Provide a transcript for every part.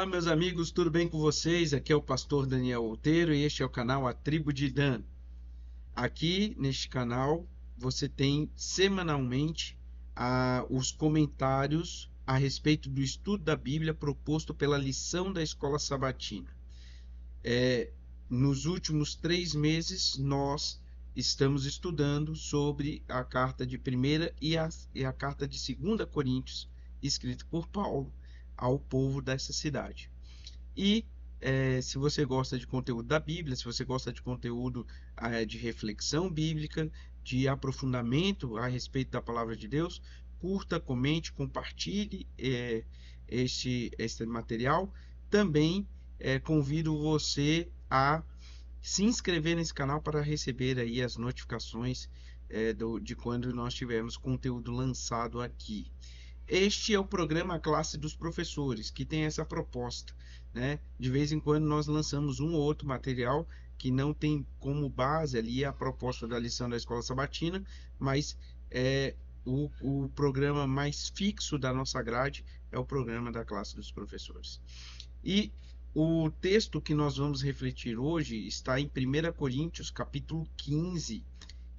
Olá, meus amigos, tudo bem com vocês? Aqui é o pastor Daniel Outeiro e este é o canal A Tribo de Dan. Aqui neste canal você tem semanalmente os comentários a respeito do estudo da Bíblia proposto pela lição da Escola Sabatina. Nos últimos 3 meses nós estamos estudando sobre a carta de 1ª e a carta de 2ª Coríntios, escrita por Paulo ao povo dessa cidade. E se você gosta de conteúdo da Bíblia, se você gosta de conteúdo de reflexão bíblica, de aprofundamento a respeito da palavra de Deus, curta, comente, compartilhe este material. Também convido você a se inscrever nesse canal para receber aí as notificações de quando nós tivermos conteúdo lançado aqui. Este é o programa Classe dos Professores, que tem essa proposta, né? De vez em quando nós lançamos um ou outro material que não tem como base ali a proposta da lição da Escola Sabatina, mas o programa mais fixo da nossa grade é o programa da Classe dos Professores. E o texto que nós vamos refletir hoje está em 1 Coríntios, capítulo 15,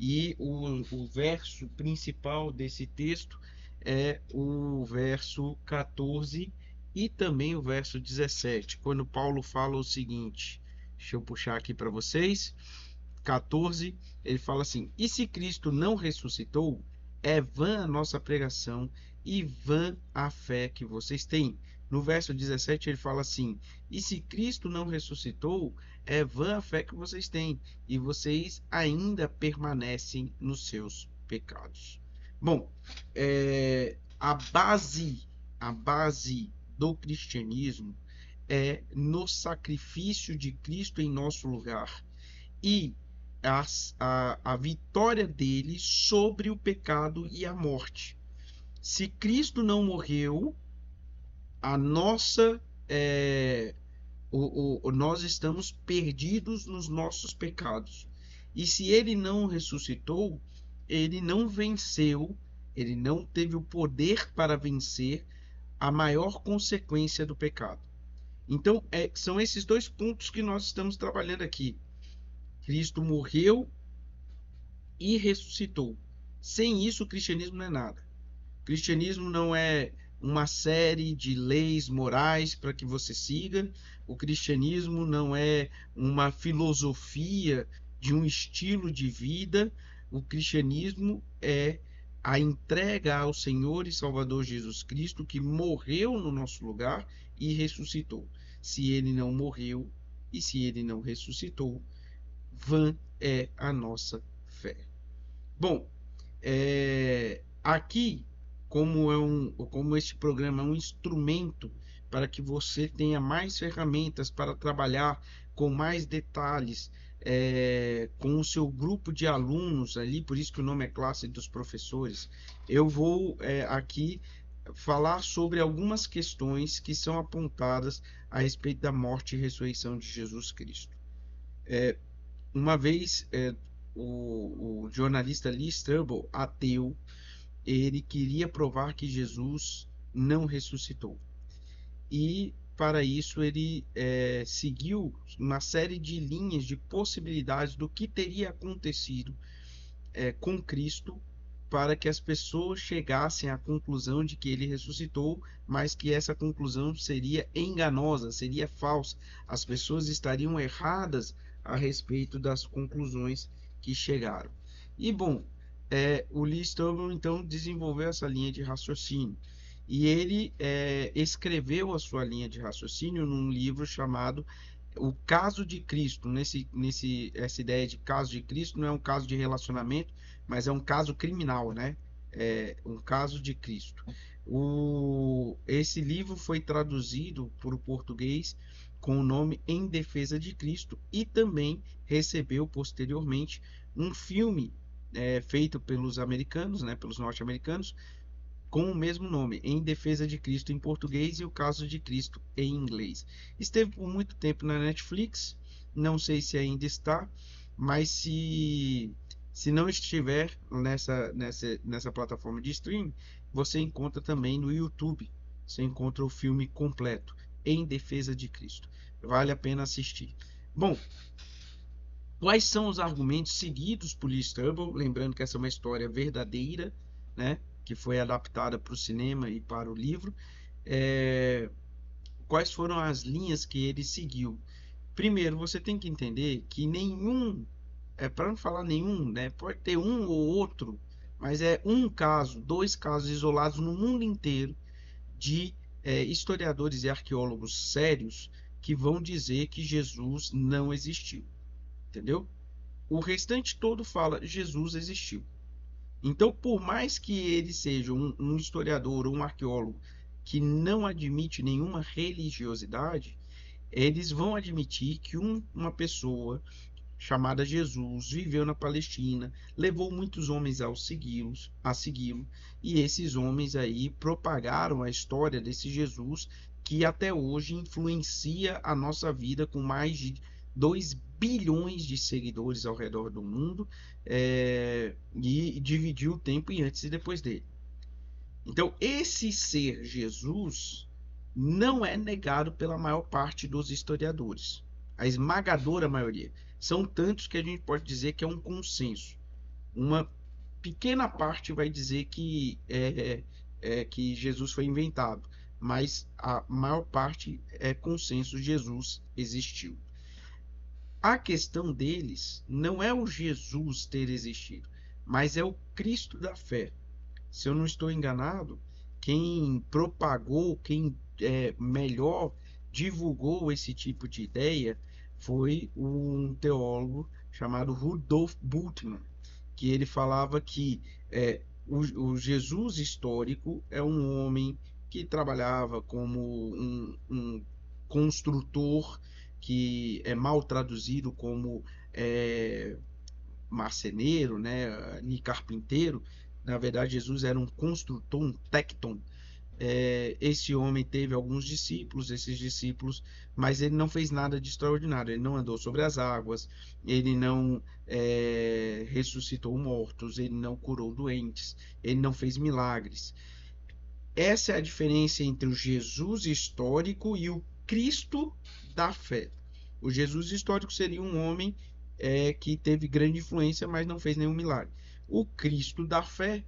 e o verso principal desse texto é o verso 14 e também o verso 17, quando Paulo fala o seguinte, deixa eu puxar aqui para vocês, 14, ele fala assim: e se Cristo não ressuscitou, é vã a nossa pregação e vã a fé que vocês têm. No verso 17 ele fala assim: e se Cristo não ressuscitou, é vã a fé que vocês têm e vocês ainda permanecem nos seus pecados. Bom, a base do cristianismo é no sacrifício de Cristo em nosso lugar e a vitória dele sobre o pecado e a morte. Se Cristo não morreu, nós estamos perdidos nos nossos pecados. E se ele não ressuscitou, ele não venceu, ele não teve o poder para vencer a maior consequência do pecado. Então, são esses dois pontos que nós estamos trabalhando aqui. Cristo morreu e ressuscitou. Sem isso, o cristianismo não é nada. O cristianismo não é uma série de leis morais para que você siga. O cristianismo não é uma filosofia de um estilo de vida. O cristianismo é a entrega ao Senhor e Salvador Jesus Cristo, que morreu no nosso lugar e ressuscitou. Se ele não morreu e se ele não ressuscitou, vã é a nossa fé. Bom, aqui, como este programa é um instrumento para que você tenha mais ferramentas para trabalhar com mais detalhes, com o seu grupo de alunos ali, por isso que o nome é Classe dos Professores, eu vou aqui falar sobre algumas questões que são apontadas a respeito da morte e ressurreição de Jesus Cristo. Uma vez, o jornalista Lee Strobel, ateu, ele queria provar que Jesus não ressuscitou. E, para isso, ele seguiu uma série de linhas de possibilidades do que teria acontecido com Cristo para que as pessoas chegassem à conclusão de que ele ressuscitou, mas que essa conclusão seria enganosa, seria falsa. As pessoas estariam erradas a respeito das conclusões que chegaram. E, bom, o Lee Strobel, então, desenvolveu essa linha de raciocínio. E ele escreveu a sua linha de raciocínio num livro chamado O Caso de Cristo. Essa ideia de caso de Cristo não é um caso de relacionamento, mas é um caso criminal, né? Um caso de Cristo. Esse livro foi traduzido para o português com o nome Em Defesa de Cristo e também recebeu posteriormente um filme feito pelos americanos, né, pelos norte-americanos, com o mesmo nome, Em Defesa de Cristo em português e O Caso de Cristo em inglês. Esteve por muito tempo na Netflix, não sei se ainda está, mas se não estiver nessa plataforma de streaming, você encontra também no YouTube, você encontra o filme completo. em defesa de Cristo. Vale a pena assistir. Bom, quais são os argumentos seguidos por Lee Strobel? Lembrando que essa é uma história verdadeira, né, que foi adaptada para o cinema e para o livro. Quais foram as linhas que ele seguiu? Primeiro, você tem que entender que nenhum, para não falar nenhum, né, pode ter um ou outro, mas é um caso, dois casos isolados no mundo inteiro de historiadores e arqueólogos sérios que vão dizer que Jesus não existiu, entendeu? O restante todo fala Jesus existiu. Então, por mais que ele seja um historiador ou um arqueólogo que não admite nenhuma religiosidade, eles vão admitir que uma pessoa chamada Jesus viveu na Palestina, levou muitos homens a segui-lo, e esses homens aí propagaram a história desse Jesus que até hoje influencia a nossa vida com mais de 2 bilhões de seguidores ao redor do mundo, e dividiu o tempo em antes e depois dele. Então, esse ser Jesus não é negado pela maior parte dos historiadores. A esmagadora maioria. São tantos que a gente pode dizer que é um consenso. Uma pequena parte vai dizer que Jesus foi inventado, mas a maior parte é consenso: Jesus existiu. A questão deles não é o Jesus ter existido, mas é o Cristo da fé. Se eu não estou enganado, quem propagou, quem melhor divulgou esse tipo de ideia foi um teólogo chamado Rudolf Bultmann, que ele falava que o Jesus histórico é um homem que trabalhava como um construtor, que é mal traduzido como marceneiro, né, e carpinteiro. Na verdade, Jesus era um construtor, um tecton. Esse homem teve alguns discípulos, mas ele não fez nada de extraordinário. Ele não andou sobre as águas, ele não ressuscitou mortos, ele não curou doentes, ele não fez milagres. Essa é a diferença entre o Jesus histórico e o Cristo da fé. O Jesus histórico seria um homem que teve grande influência, mas não fez nenhum milagre. O Cristo da fé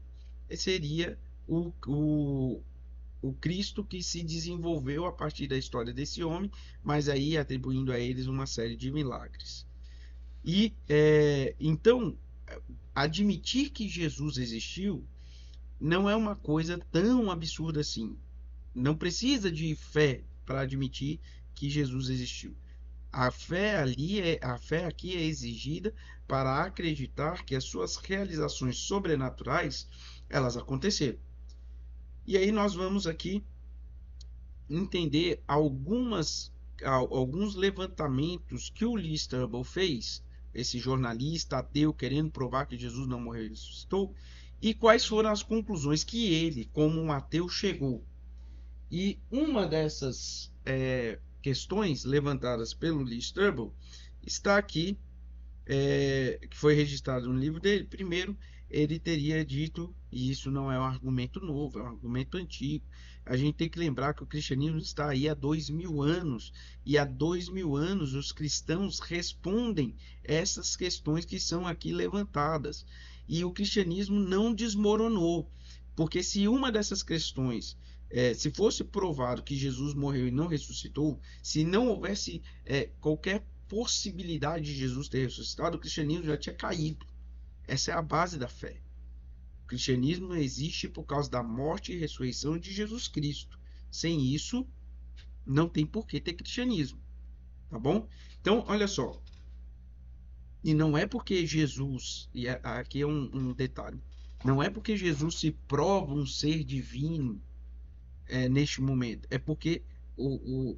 seria o Cristo que se desenvolveu a partir da história desse homem, mas aí atribuindo a eles uma série de milagres. E então, admitir que Jesus existiu não é uma coisa tão absurda assim. Não precisa de fé para admitir que Jesus existiu. A fé aqui é exigida para acreditar que as suas realizações sobrenaturais elas aconteceram. E aí nós vamos aqui entender alguns levantamentos que o Lee Strobel fez, esse jornalista ateu querendo provar que Jesus não morreu e ressuscitou, e quais foram as conclusões que ele, como um ateu, chegou. E uma dessas questões levantadas pelo Lee Strobel está aqui, que foi registrado no livro dele. Primeiro, ele teria dito, e isso não é um argumento novo, é um argumento antigo. A gente tem que lembrar que o cristianismo está aí há 2000 anos, e há 2000 anos os cristãos respondem essas questões que são aqui levantadas. E o cristianismo não desmoronou, porque se uma dessas questões, se fosse provado que Jesus morreu e não ressuscitou, se não houvesse qualquer possibilidade de Jesus ter ressuscitado, o cristianismo já tinha caído. Essa é a base da fé. O cristianismo existe por causa da morte e ressurreição de Jesus Cristo. Sem isso, não tem por que ter cristianismo. Tá bom? Então, olha só. E não é porque Jesus, e aqui é um detalhe, não é porque Jesus se prova um ser divino neste momento, é porque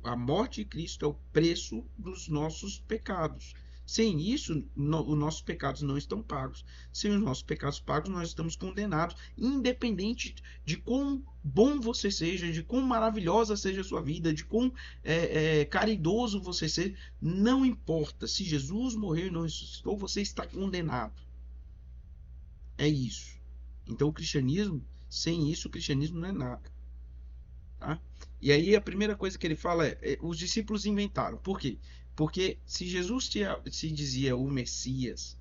a morte de Cristo é o preço dos nossos pecados. Sem isso, os nossos pecados não estão pagos. Sem os nossos pecados pagos, nós estamos condenados, independente de quão bom você seja, de quão maravilhosa seja a sua vida, de quão caridoso você seja, não importa. Se Jesus morreu e não ressuscitou, você está condenado. É isso. Então, o cristianismo, sem isso, o cristianismo não é nada. tá? E aí a primeira coisa que ele fala os discípulos inventaram. Por quê? Porque se Jesus se dizia o Messias,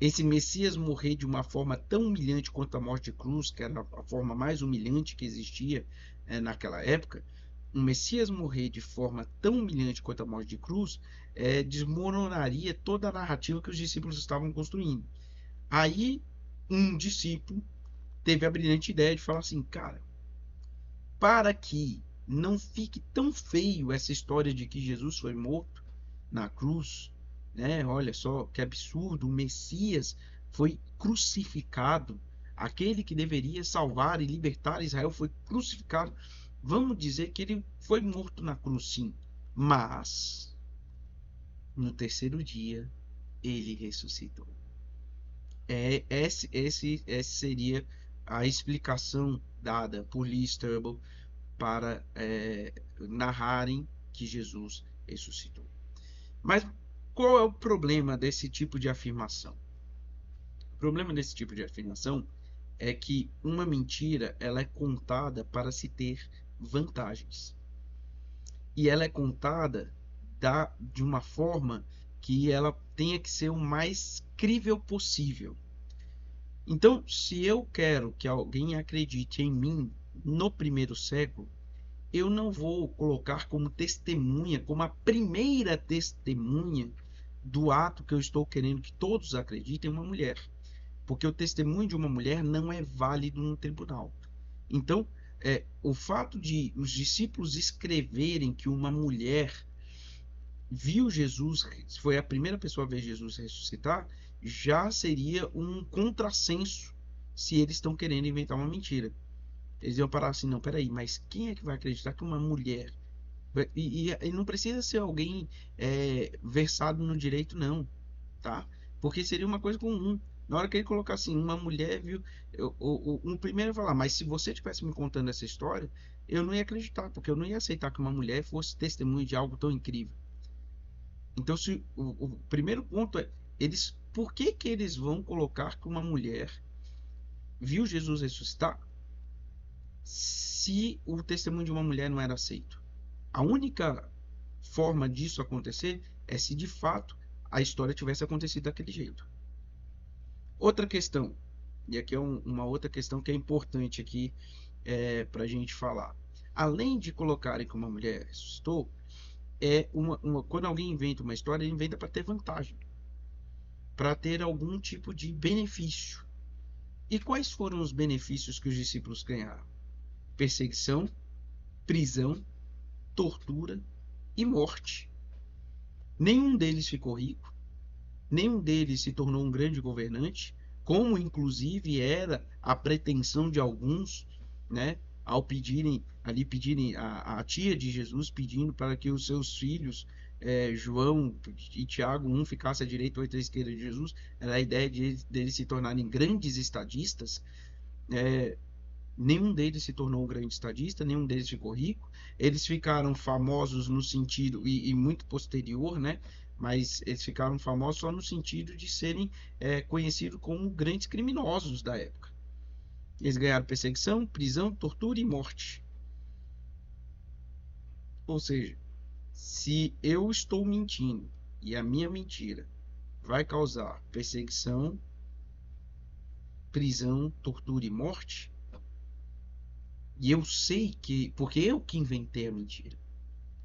esse Messias morrer de uma forma tão humilhante quanto a morte de cruz, que era a forma mais humilhante que existia naquela época, um Messias morrer de forma tão humilhante quanto a morte de cruz, desmoronaria toda a narrativa que os discípulos estavam construindo. Aí um discípulo teve a brilhante ideia de falar assim, cara, para que não fique tão feio essa história de que Jesus foi morto na cruz, né? Olha só que absurdo, o Messias foi crucificado, aquele que deveria salvar e libertar Israel foi crucificado. Vamos dizer que ele foi morto na cruz, sim, mas no terceiro dia ele ressuscitou. Esse seria a explicação dada por Lee Strobel para narrarem que Jesus ressuscitou. Mas qual é o problema desse tipo de afirmação? O problema desse tipo de afirmação é que uma mentira ela é contada para se ter vantagens. E ela é contada de uma forma que ela tenha que ser o mais crível possível. Então, se eu quero que alguém acredite em mim no primeiro século, eu não vou colocar como testemunha, como a primeira testemunha do ato que eu estou querendo que todos acreditem, uma mulher. Porque o testemunho de uma mulher não é válido no tribunal. Então, o fato de os discípulos escreverem que uma mulher viu Jesus, foi a primeira pessoa a ver Jesus ressuscitar, já seria um contrassenso se eles estão querendo inventar uma mentira. Eles iam parar assim, não, peraí, mas quem é que vai acreditar que uma mulher... E não precisa ser alguém versado no direito, não, tá? Porque seria uma coisa comum. Na hora que ele colocar assim, uma mulher viu... Um primeiro ia falar, mas se você estivesse me contando essa história, eu não ia acreditar, porque eu não ia aceitar que uma mulher fosse testemunha de algo tão incrível. Então, se o primeiro ponto é, por que eles vão colocar que uma mulher viu Jesus ressuscitar se o testemunho de uma mulher não era aceito? A única forma disso acontecer é se de fato a história tivesse acontecido daquele jeito. Outra questão, e aqui é uma outra questão que é importante aqui para a gente falar. Além de colocarem que uma mulher ressuscitou, quando alguém inventa uma história, ele inventa para ter vantagem, para ter algum tipo de benefício. E quais foram os benefícios que os discípulos ganharam? Perseguição, prisão, tortura e morte. Nenhum deles ficou rico, nenhum deles se tornou um grande governante, como inclusive era a pretensão de alguns, né, ao pedirem a tia de Jesus pedindo para que os seus filhos João e Tiago, um ficasse à direita e outro à esquerda de Jesus, era a ideia deles se tornarem grandes estadistas. Nenhum deles se tornou um grande estadista, nenhum deles ficou rico. Eles ficaram famosos no sentido, e muito posterior, né? Mas eles ficaram famosos só no sentido de serem conhecidos como grandes criminosos da época. Eles ganharam perseguição, prisão, tortura e morte. Ou seja, se eu estou mentindo e a minha mentira vai causar perseguição, prisão, tortura e morte, e eu sei que, porque eu que inventei a mentira,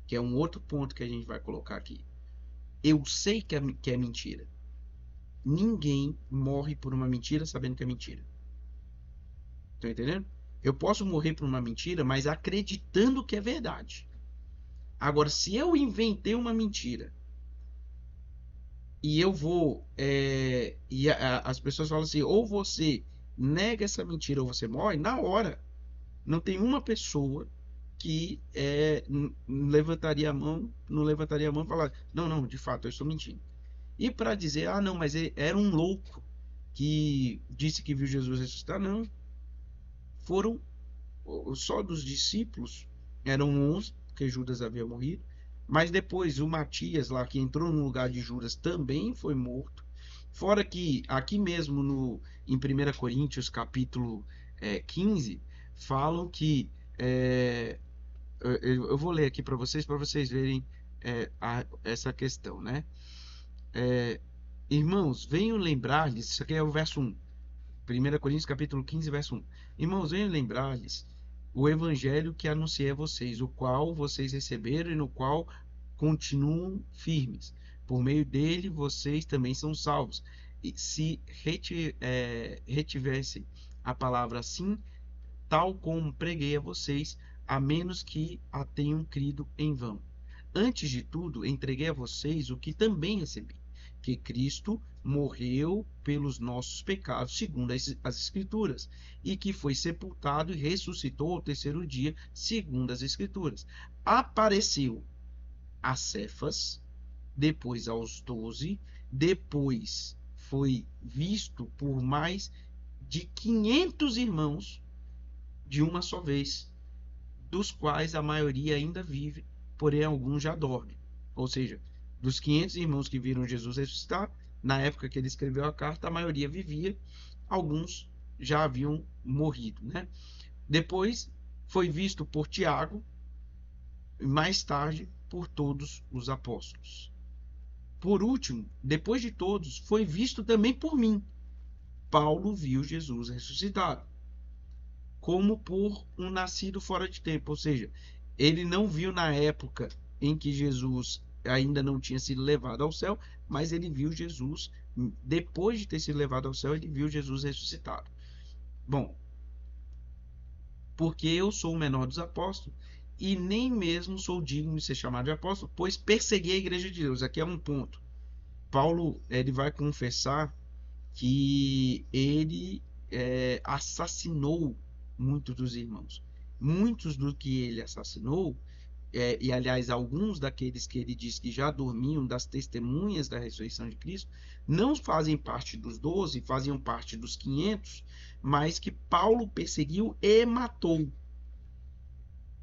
que é um outro ponto que a gente vai colocar aqui. Eu sei que é mentira. Ninguém morre por uma mentira sabendo que é mentira. Estão entendendo? Eu posso morrer por uma mentira, mas acreditando que é verdade. Agora, se eu inventei uma mentira e eu vou. As pessoas falam assim: ou você nega essa mentira ou você morre, na hora. Não tem uma pessoa que levantaria a mão, não levantaria a mão e falar: não, não, de fato, eu estou mentindo. E para dizer: ah, não, mas ele era um louco que disse que viu Jesus ressuscitar, não. Foram só dos discípulos, eram 11, porque Judas havia morrido, mas depois o Matias lá, que entrou no lugar de Judas, também foi morto. Fora que aqui mesmo em 1 Coríntios capítulo 15, falam que eu vou ler aqui para vocês verem essa questão, né? Irmãos, venham lembrar-lhes, isso aqui é o verso 1, 1 Coríntios capítulo 15, verso 1. Irmãos, venham lembrar-lhes o evangelho que anunciei a vocês, o qual vocês receberam e no qual continuam firmes. Por meio dele, vocês também são salvos. E se retivessem a palavra assim, tal como preguei a vocês, a menos que a tenham crido em vão. Antes de tudo, entreguei a vocês o que também recebi, que Cristo morreu pelos nossos pecados, segundo as Escrituras, e que foi sepultado e ressuscitou ao terceiro dia, segundo as Escrituras. Apareceu a Cefas, depois aos 12, depois foi visto por mais de 500 irmãos de uma só vez, dos quais a maioria ainda vive, porém alguns já dormem. Ou seja, dos 500 irmãos que viram Jesus ressuscitar, na época que ele escreveu a carta, a maioria vivia, alguns já haviam morrido, né? Depois foi visto por Tiago, e mais tarde por todos os apóstolos. Por último, depois de todos, foi visto também por mim. Paulo viu Jesus ressuscitado, como por um nascido fora de tempo, ou seja, ele não viu na época em que Jesus ainda não tinha sido levado ao céu, mas ele viu Jesus, depois de ter sido levado ao céu, ele viu Jesus ressuscitado. Bom, porque eu sou o menor dos apóstolos, e nem mesmo sou digno de ser chamado de apóstolo, pois persegui a igreja de Deus. Aqui é um ponto. Paulo, ele vai confessar que ele assassinou muitos dos irmãos. Muitos do que ele assassinou, e aliás, alguns daqueles que ele diz que já dormiam, das testemunhas da ressurreição de Cristo, não fazem parte dos 12, faziam parte dos 500, mas que Paulo perseguiu e matou.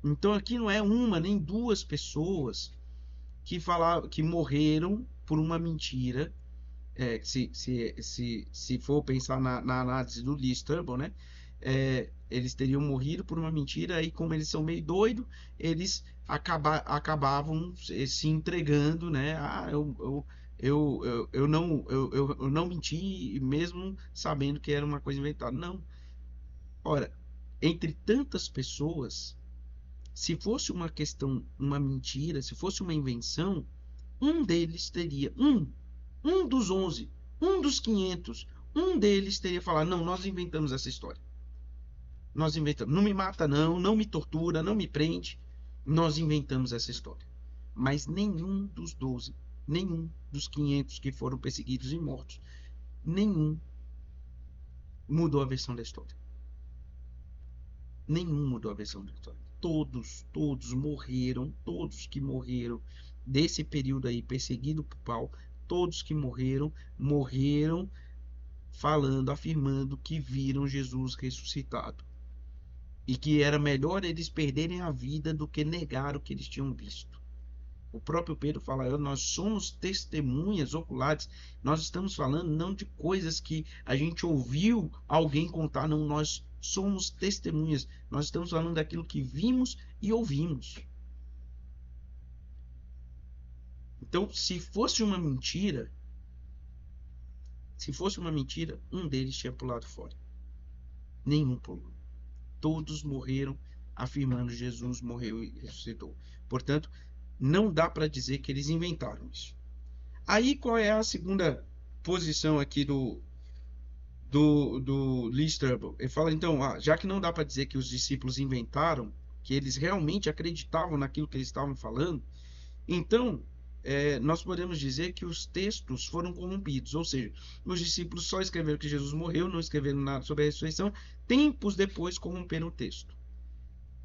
Então aqui não é uma nem duas pessoas que morreram por uma mentira. Se for pensar na análise do Lee Strobel, né? Eles teriam morrido por uma mentira, e como eles são meio doidos, eles acabavam se entregando, né? Eu não menti, mesmo sabendo que era uma coisa inventada. Não. Ora, entre tantas pessoas, se fosse uma questão, uma mentira, se fosse uma invenção, um deles teria, um dos 11, um dos 500, um deles teria falado, não, nós inventamos essa história. Nós inventamos. Não me mata não, não me tortura, não me prende. Nós inventamos essa história. Mas nenhum dos 12, nenhum dos 500 que foram perseguidos e mortos, nenhum mudou a versão da história. Nenhum mudou a versão da história. Todos morreram, todos que morreram desse período aí, perseguido por Paulo, todos que morreram falando, afirmando que viram Jesus ressuscitado. E que era melhor eles perderem a vida do que negar o que eles tinham visto. O próprio Pedro fala, nós somos testemunhas oculares. Nós estamos falando não de coisas que a gente ouviu alguém contar, não, nós somos testemunhas. Nós estamos falando daquilo que vimos e ouvimos. Então, se fosse uma mentira, um deles tinha pulado fora. Nenhum pulou. Todos morreram afirmando Jesus morreu e ressuscitou. Portanto, não dá para dizer que eles inventaram isso. Aí qual é a segunda posição aqui do Lee Strobel? Ele fala, então, já que não dá para dizer que os discípulos inventaram, que eles realmente acreditavam naquilo que eles estavam falando, então nós podemos dizer que os textos foram corrompidos, ou seja, os discípulos só escreveram que Jesus morreu, não escreveram nada sobre a ressurreição, tempos depois corromperam o texto.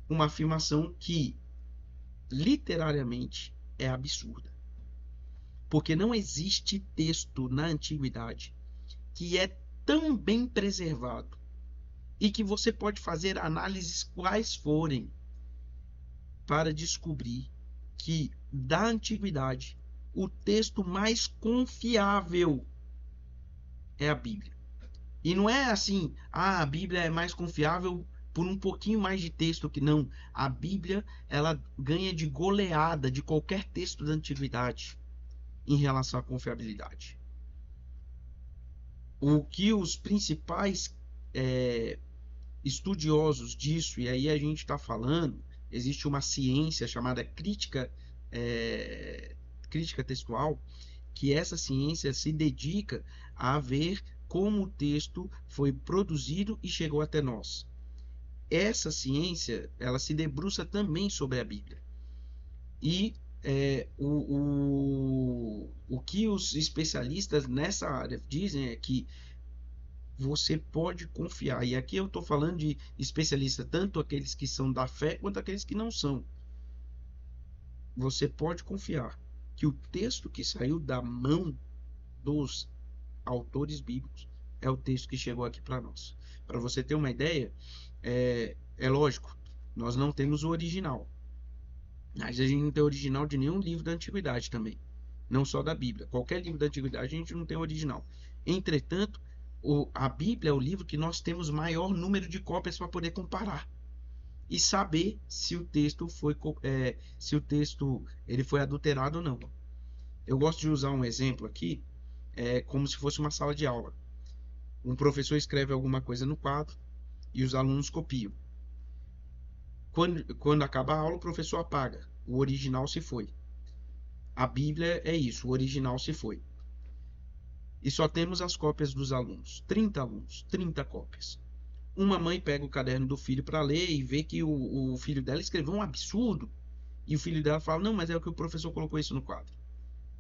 Uma afirmação que literariamente é absurda, porque não existe texto na antiguidade que é tão bem preservado e que você pode fazer análises quais forem para descobrir que da antiguidade o texto mais confiável é a Bíblia. E não é assim, a Bíblia é mais confiável por um pouquinho mais de texto que não. A Bíblia, ela ganha de goleada de qualquer texto da antiguidade em relação à confiabilidade. O que os principais estudiosos disso, e aí a gente está falando, existe uma ciência chamada crítica textual, que essa ciência se dedica a ver como o texto foi produzido e chegou até nós. Essa ciência, ela se debruça também sobre a Bíblia. E o que os especialistas nessa área dizem é que você pode confiar. E aqui eu estou falando de especialistas, tanto aqueles que são da fé quanto aqueles que não são. Você pode confiar que o texto que saiu da mão dos autores bíblicos é o texto que chegou aqui para nós. Para você ter uma ideia, é lógico, nós não temos o original. Mas a gente não tem o original de nenhum livro da antiguidade também. Não só da Bíblia. Qualquer livro da antiguidade a gente não tem o original. Entretanto, a Bíblia é o livro que nós temos maior número de cópias para poder comparar e saber se o texto ele foi adulterado ou não. Eu gosto de usar um exemplo aqui, como se fosse uma sala de aula. Um professor escreve alguma coisa no quadro e os alunos copiam. Quando acaba a aula, o professor apaga. O original se foi. A Bíblia é isso, o original se foi. E só temos as cópias dos alunos. 30 alunos, 30 cópias. Uma mãe pega o caderno do filho para ler e vê que o filho dela escreveu um absurdo. E o filho dela fala, não, mas é o que o professor colocou isso no quadro.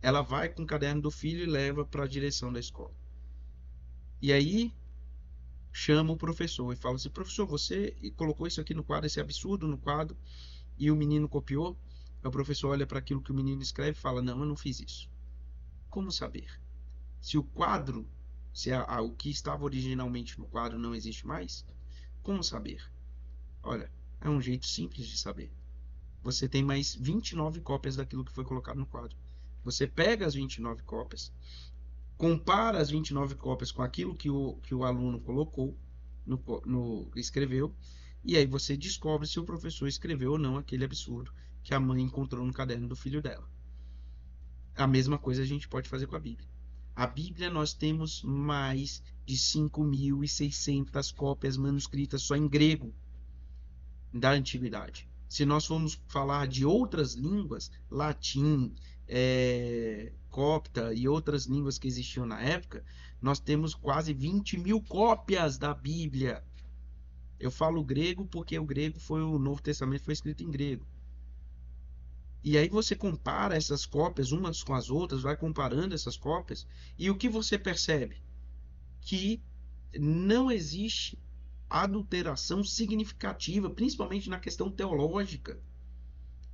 Ela vai com o caderno do filho e leva para a direção da escola. E aí chama o professor e fala assim, professor, você colocou isso aqui no quadro, esse absurdo no quadro, e o menino copiou? O professor olha para aquilo que o menino escreve e fala, não, eu não fiz isso. Como saber? Se o quadro, o que estava originalmente no quadro não existe mais, como saber? Olha, é um jeito simples de saber. Você tem mais 29 cópias daquilo que foi colocado no quadro. Você pega as 29 cópias, compara as 29 cópias com aquilo que o aluno colocou, escreveu, e aí você descobre se o professor escreveu ou não aquele absurdo que a mãe encontrou no caderno do filho dela. A mesma coisa a gente pode fazer com a Bíblia. A Bíblia nós temos mais de 5.600 cópias manuscritas só em grego da antiguidade. Se nós formos falar de outras línguas, latim, copta e outras línguas que existiam na época, nós temos quase 20.000 cópias da Bíblia. Eu falo grego porque o Novo Testamento foi escrito em grego. E aí você compara essas cópias umas com as outras, vai comparando essas cópias, e o que você percebe? Que não existe adulteração significativa, principalmente na questão teológica.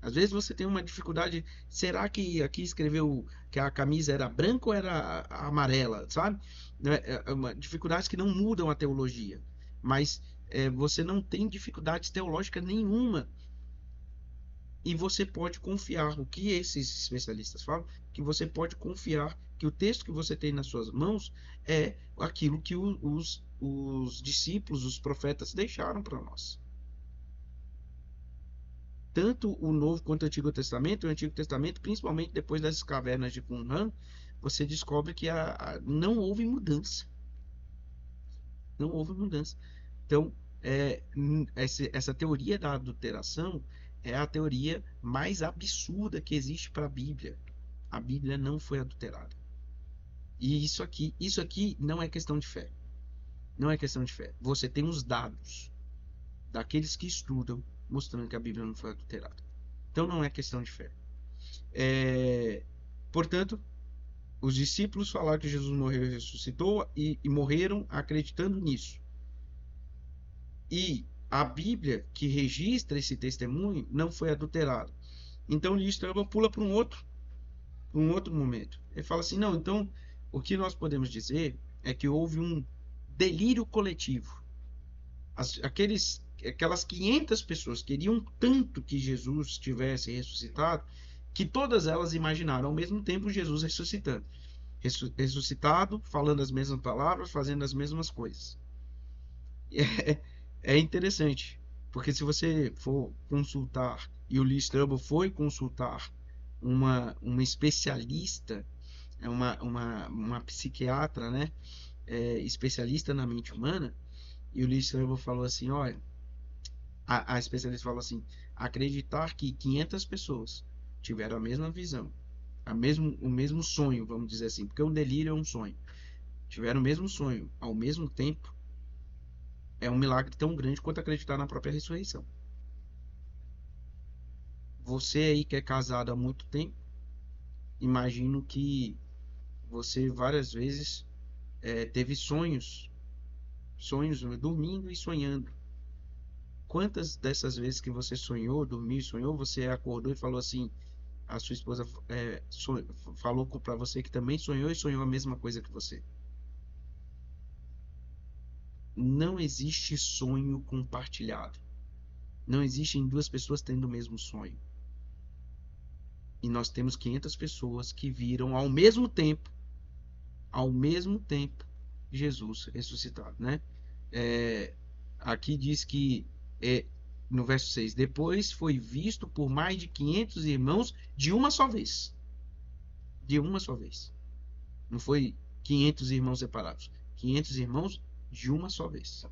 Às vezes você tem uma dificuldade, será que aqui escreveu que a camisa era branca ou era amarela, sabe? Dificuldades que não mudam a teologia, mas você não tem dificuldades teológicas nenhuma. E você pode confiar, o que esses especialistas falam, que você pode confiar que o texto que você tem nas suas mãos é aquilo que os discípulos, os profetas deixaram para nós. Tanto o Novo quanto o Antigo Testamento, principalmente depois das cavernas de Qumran, você descobre que não houve mudança. Não houve mudança. Então, essa teoria da adulteração é a teoria mais absurda que existe para a Bíblia. A Bíblia não foi adulterada. E isso aqui não é questão de fé. Não é questão de fé. Você tem os dados daqueles que estudam mostrando que a Bíblia não foi adulterada. Então não é questão de fé. Portanto, os discípulos falaram que Jesus morreu e ressuscitou e morreram acreditando nisso. E a Bíblia que registra esse testemunho não foi adulterada. Então o Listraba pula para um outro momento. Ele fala assim, não, então o que nós podemos dizer é que houve um delírio coletivo. Aquelas 500 pessoas queriam tanto que Jesus tivesse ressuscitado, que todas elas imaginaram ao mesmo tempo Jesus ressuscitando. Ressuscitado, falando as mesmas palavras, fazendo as mesmas coisas. é interessante, porque se você for consultar, e o Lee Strobel foi consultar uma especialista, uma psiquiatra, né, especialista na mente humana, e o Lee Strobel falou assim, olha, a especialista falou assim, acreditar que 500 pessoas tiveram a mesma visão, o mesmo sonho, vamos dizer assim, porque o delírio é um sonho, tiveram o mesmo sonho ao mesmo tempo, é um milagre tão grande quanto acreditar na própria ressurreição. Você aí que é casado há muito tempo, imagino que você várias vezes teve sonhos dormindo e sonhando. Quantas dessas vezes que você sonhou, dormiu e sonhou, você acordou e falou assim, a sua esposa falou para você que também sonhou e sonhou a mesma coisa que você? Não existe sonho compartilhado. Não existem duas pessoas tendo o mesmo sonho. E nós temos 500 pessoas que viram ao mesmo tempo, Jesus ressuscitado, né? É, aqui diz que no verso 6, depois foi visto por mais de 500 irmãos de uma só vez. De uma só vez. Não foi 500 irmãos separados. 500 irmãos de uma só vez.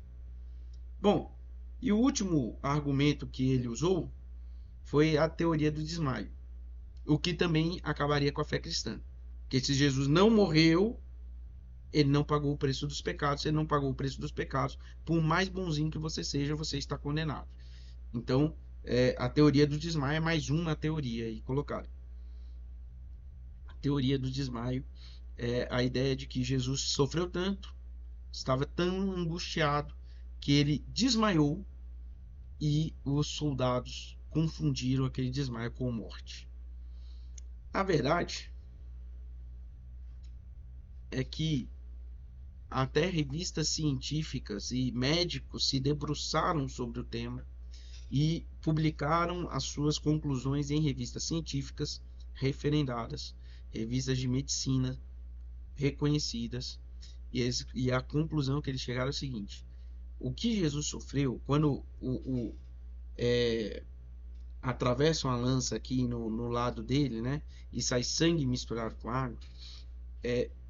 Bom, e o último argumento que ele usou foi a teoria do desmaio. O que também acabaria com a fé cristã. Porque se Jesus não morreu, ele não pagou o preço dos pecados. Se ele não pagou o preço dos pecados, por mais bonzinho que você seja, você está condenado. Então, a teoria do desmaio é mais uma teoria aí colocada. A teoria do desmaio é a ideia de que Jesus sofreu tanto, estava tão angustiado, que ele desmaiou e os soldados confundiram aquele desmaio com morte. A verdade é que até revistas científicas e médicos se debruçaram sobre o tema e publicaram as suas conclusões em revistas científicas referendadas, revistas de medicina reconhecidas, e a conclusão que eles chegaram é o seguinte: o que Jesus sofreu quando atravessam a lança aqui no lado dele, né, e sai sangue misturado com água,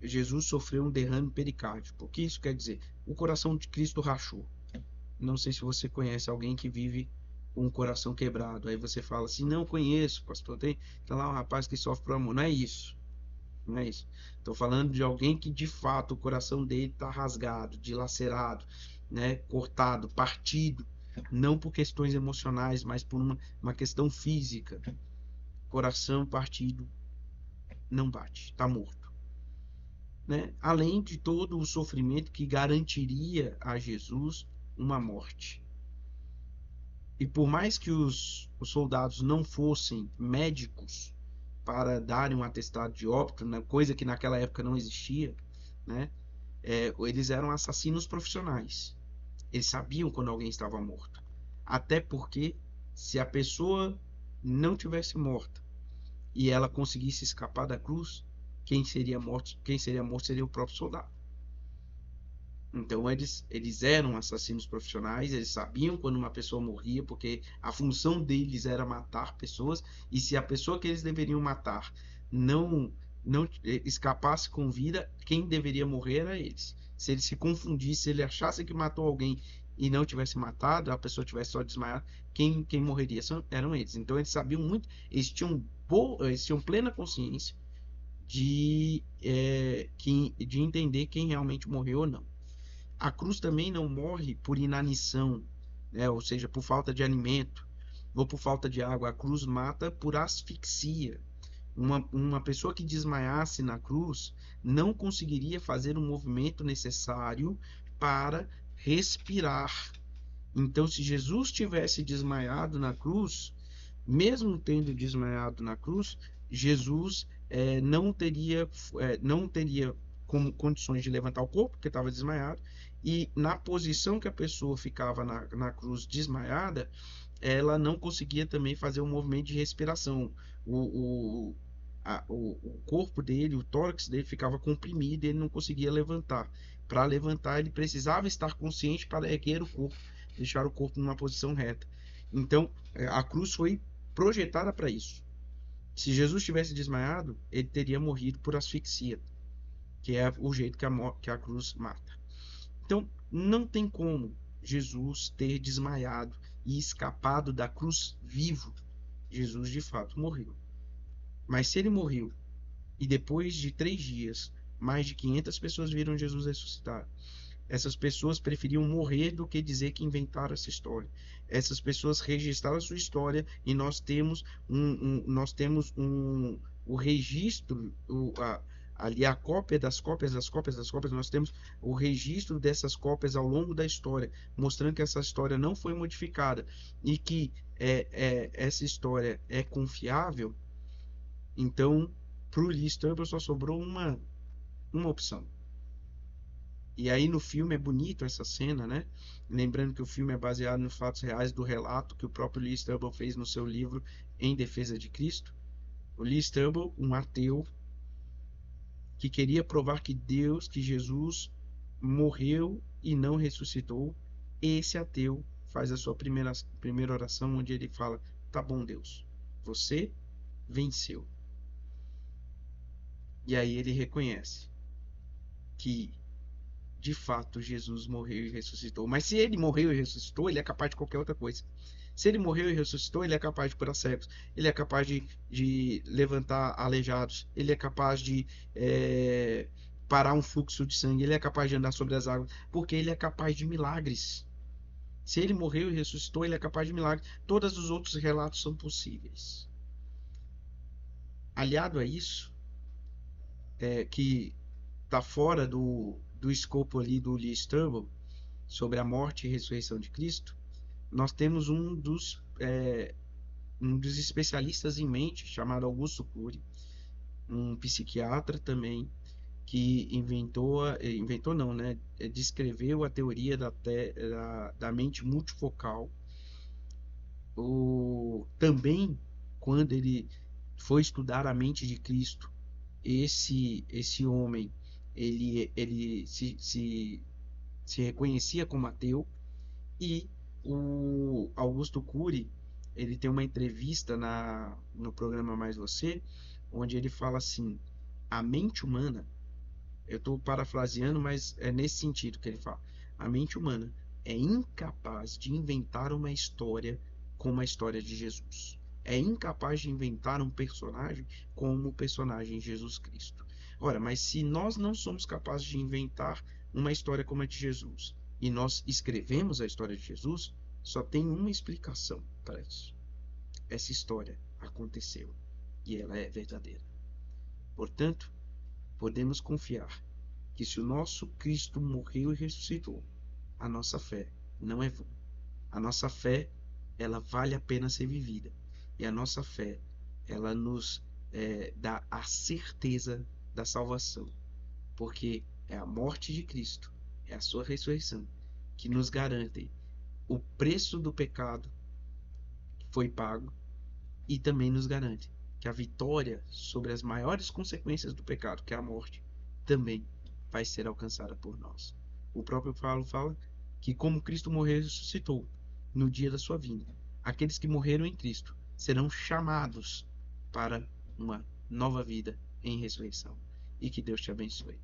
Jesus sofreu um derrame pericárdico. O que isso quer dizer? O coração de Cristo rachou. Não sei se você conhece alguém que vive com o coração quebrado. Aí você fala assim, não conheço, pastor. Tem lá um rapaz que sofre por amor. Não é isso. Não é isso. Estou falando de alguém que de fato o coração dele está rasgado, dilacerado, né, cortado, partido. Não por questões emocionais, mas por uma questão física. Coração partido não bate, está morto. Né? Além de todo o sofrimento que garantiria a Jesus uma morte. E por mais que os soldados não fossem médicos para darem um atestado de óbito, né, coisa que naquela época não existia, né, eles eram assassinos profissionais. Eles sabiam quando alguém estava morto. Até porque, se a pessoa não tivesse morta e ela conseguisse escapar da cruz, quem seria morto seria o próprio soldado. Então eles eram assassinos profissionais, eles sabiam quando uma pessoa morria, porque a função deles era matar pessoas, e se a pessoa que eles deveriam matar não escapasse com vida, quem deveria morrer era eles. Se ele se confundisse, se ele achasse que matou alguém e não tivesse matado, a pessoa tivesse só desmaiado, quem morreria eram eles. Então eles sabiam muito, eles tinham plena consciência de entender quem realmente morreu ou não. A cruz também não morre por inanição, né? Ou seja, por falta de alimento ou por falta de água. A cruz mata por asfixia. Uma pessoa que desmaiasse na cruz não conseguiria fazer o movimento necessário para respirar. Então, se Jesus tivesse desmaiado na cruz, mesmo tendo desmaiado na cruz, Jesus não teria como condições de levantar o corpo, porque estava desmaiado, e na posição que a pessoa ficava na cruz desmaiada, ela não conseguia também fazer um movimento de respiração. O corpo dele, o tórax dele ficava comprimido e ele não conseguia levantar. Para levantar, ele precisava estar consciente para erguer o corpo deixar o corpo numa posição reta. Então, a cruz foi projetada para isso. Se Jesus tivesse desmaiado, ele teria morrido por asfixia, que é o jeito que a cruz mata. Então, não tem como Jesus ter desmaiado e escapado da cruz vivo. Jesus, de fato, morreu. Mas se ele morreu e depois de 3 dias, mais de 500 pessoas viram Jesus ressuscitar, essas pessoas preferiam morrer do que dizer que inventaram essa história. Essas pessoas registraram a sua história e o registro, ali a cópia das cópias das cópias das cópias. Nós temos o registro dessas cópias ao longo da história, mostrando que essa história não foi modificada e que essa história é confiável. Então, para o Lee Strobel só sobrou uma opção. E aí no filme é bonito essa cena, né? Lembrando que o filme é baseado nos fatos reais do relato que o próprio Lee Strobel fez no seu livro Em Defesa de Cristo. O Lee Strobel, um ateu que queria provar que Jesus morreu e não ressuscitou, esse ateu faz a sua primeira oração onde ele fala: "Tá bom, Deus, você venceu". E aí ele reconhece que de fato Jesus morreu e ressuscitou. Mas se ele morreu e ressuscitou, ele é capaz de qualquer outra coisa. Se ele morreu e ressuscitou, ele é capaz de curar cegos, ele é capaz de levantar aleijados, ele é capaz de parar um fluxo de sangue, ele é capaz de andar sobre as águas, porque ele é capaz de milagres. Se ele morreu e ressuscitou, ele é capaz de milagres. Todos os outros relatos são possíveis. Aliado a isso, que está fora do escopo ali do Lee Strobel, sobre a morte e ressurreição de Cristo, nós temos um dos especialistas em mente, chamado Augusto Cury, um psiquiatra também, que descreveu a teoria da mente multifocal. Também, quando ele foi estudar a mente de Cristo, esse homem, ele se reconhecia como ateu. E o Augusto Cury, ele tem uma entrevista no programa Mais Você, onde ele fala assim: a mente humana, eu estou parafraseando, mas é nesse sentido que ele fala, a mente humana é incapaz de inventar uma história como a história de Jesus. É incapaz de inventar um personagem como o personagem Jesus Cristo. Ora, mas se nós não somos capazes de inventar uma história como a de Jesus, e nós escrevemos a história de Jesus, só tem uma explicação para isso. Essa história aconteceu e ela é verdadeira. Portanto, podemos confiar que se o nosso Cristo morreu e ressuscitou, a nossa fé não é vã. A nossa fé, ela vale a pena ser vivida. E a nossa fé, ela nos dá a certeza da salvação. Porque é a morte de Cristo, é a sua ressurreição, que nos garante o preço do pecado foi pago e também nos garante que a vitória sobre as maiores consequências do pecado, que é a morte, também vai ser alcançada por nós. O próprio Paulo fala que como Cristo morreu e ressuscitou no dia da sua vinda, aqueles que morreram em Cristo serão chamados para uma nova vida em ressurreição. E que Deus te abençoe.